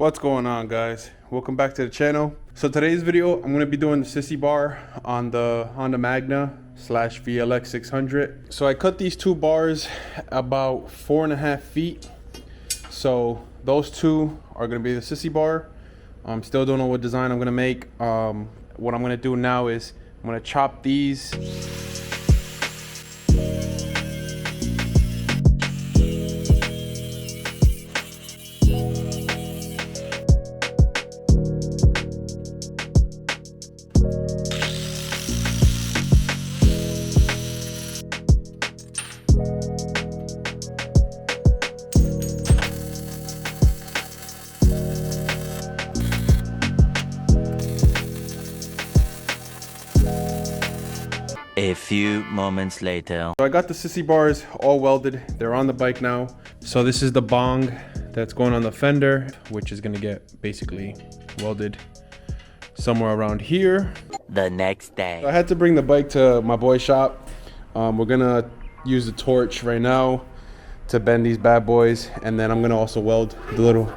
What's going on, guys? Welcome back to the channel. So today's video, I'm gonna be doing the sissy bar on the Honda Magna / VLX 600. So I cut these two bars about 4.5 feet. So those two are gonna be the sissy bar. Still don't know what design I'm gonna make. What I'm gonna do now is I'm gonna chop these. A few moments later. So I got the sissy bars all welded. They're on the bike now. So this is the bong that's going on the fender, which is gonna get basically welded somewhere around here. The next day. I had to bring the bike to my boy's shop. We're gonna use the torch right now to bend these bad boys, and then I'm gonna also weld the little.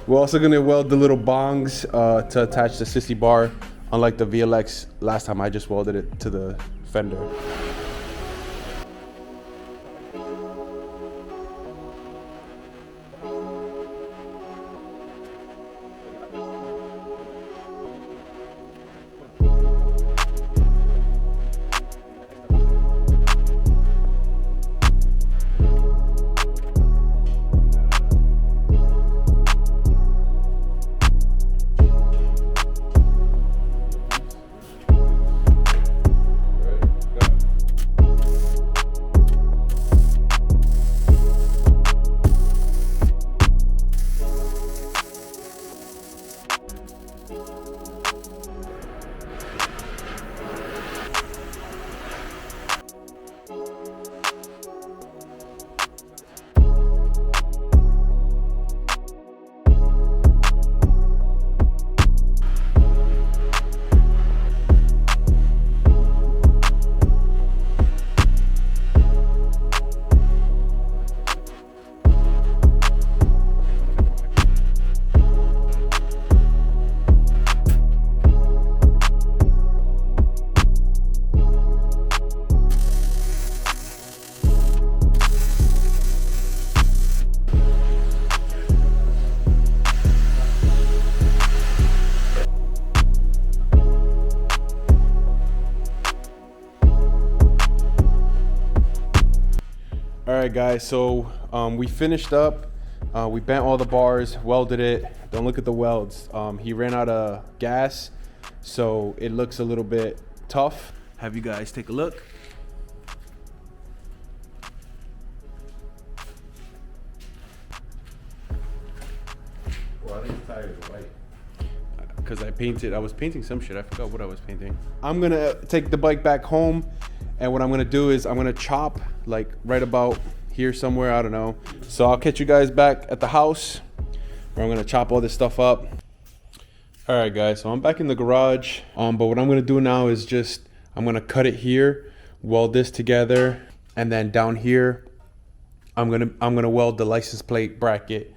We're also gonna weld the little bongs to attach the sissy bar. Unlike the VLX, last time I just welded it to the fender. Alright guys, so we finished up. We bent all the bars, welded it. Don't look at the welds. He ran out of gas, so it looks a little bit tough. Have you guys take a look. Well, I think the tires are white. Because I was painting some shit. I forgot what I was painting. I'm gonna take the bike back home, and what I'm gonna do is I'm gonna chop like right about here somewhere, I don't know. So I'll catch you guys back at the house where I'm gonna chop all this stuff up. All right guys, so I'm back in the garage, but what I'm gonna do now is just, I'm gonna cut it here, weld this together, and then down here, I'm gonna weld the license plate bracket.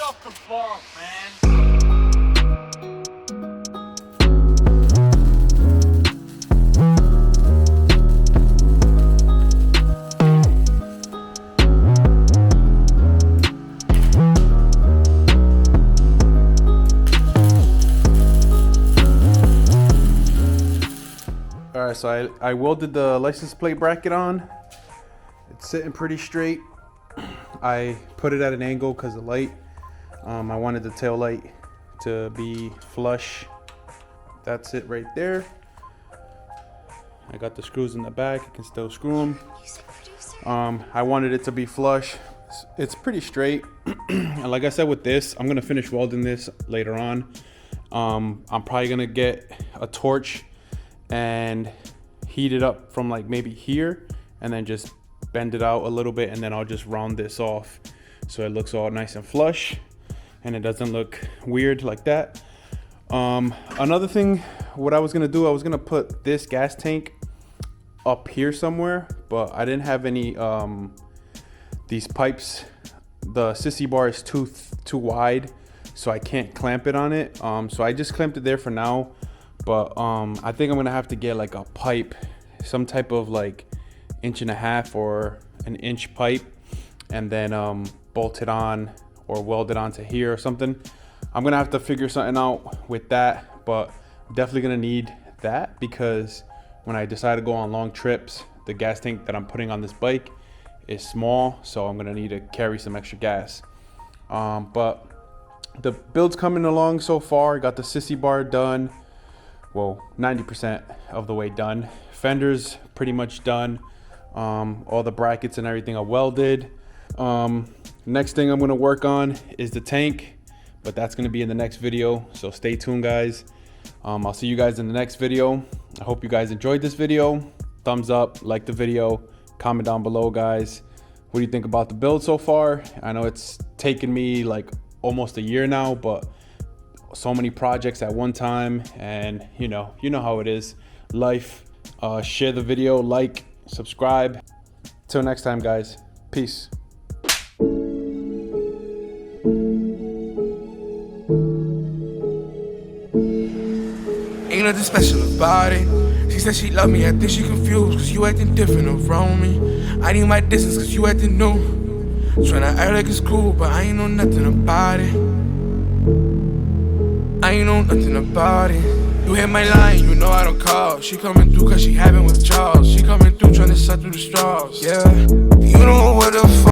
Off the bar, man. All right, so I welded the license plate bracket on. It's sitting pretty straight. I put it at an angle because of light. I wanted the tail light to be flush. That's it right there. I got the screws in the back. I can still screw them. I wanted it to be flush. It's pretty straight. And like I said with this, I'm gonna finish welding this later on. I'm probably gonna get a torch and heat it up from like maybe here and then just bend it out a little bit, and then I'll just round this off so it looks all nice and flush and it doesn't look weird like that. Another thing, what I was gonna do, I was gonna put this gas tank up here somewhere, but I didn't have any these pipes. The sissy bar is too wide, so I can't clamp it on it. So I just clamped it there for now. But I think I'm gonna have to get like a pipe, some type of like 1.5 or an inch pipe, and then bolt it on or weld it onto here or something. I'm gonna have to figure something out with that, but definitely gonna need that because when I decide to go on long trips, the gas tank that I'm putting on this bike is small, so I'm gonna need to carry some extra gas. But the build's coming along so far. Got the sissy bar done, well, 90% of the way done. Fenders pretty much done. All the brackets and everything are welded. Next thing I'm gonna work on is the tank, but that's gonna be in the next video, so stay tuned, guys. I'll see you guys in the next video. I hope you guys enjoyed this video. Thumbs up, like the video, comment down below, guys. What do you think about the build so far? I know it's taken me like almost a year now, but so many projects at one time, and you know how it is, life. Share the video, like, subscribe. Till next time, guys. Peace. Ain't nothing special about it. She said she love me, I think she confused, cause you acting different around me. I need my distance, cause you acting new. Tryna act like it's cool, but I ain't know nothing about it. I ain't know nothing about it. You hit my line, you know I don't call. She coming through cause she having withdrawals. She coming through tryna suck through the straws, yeah. You know what the fuck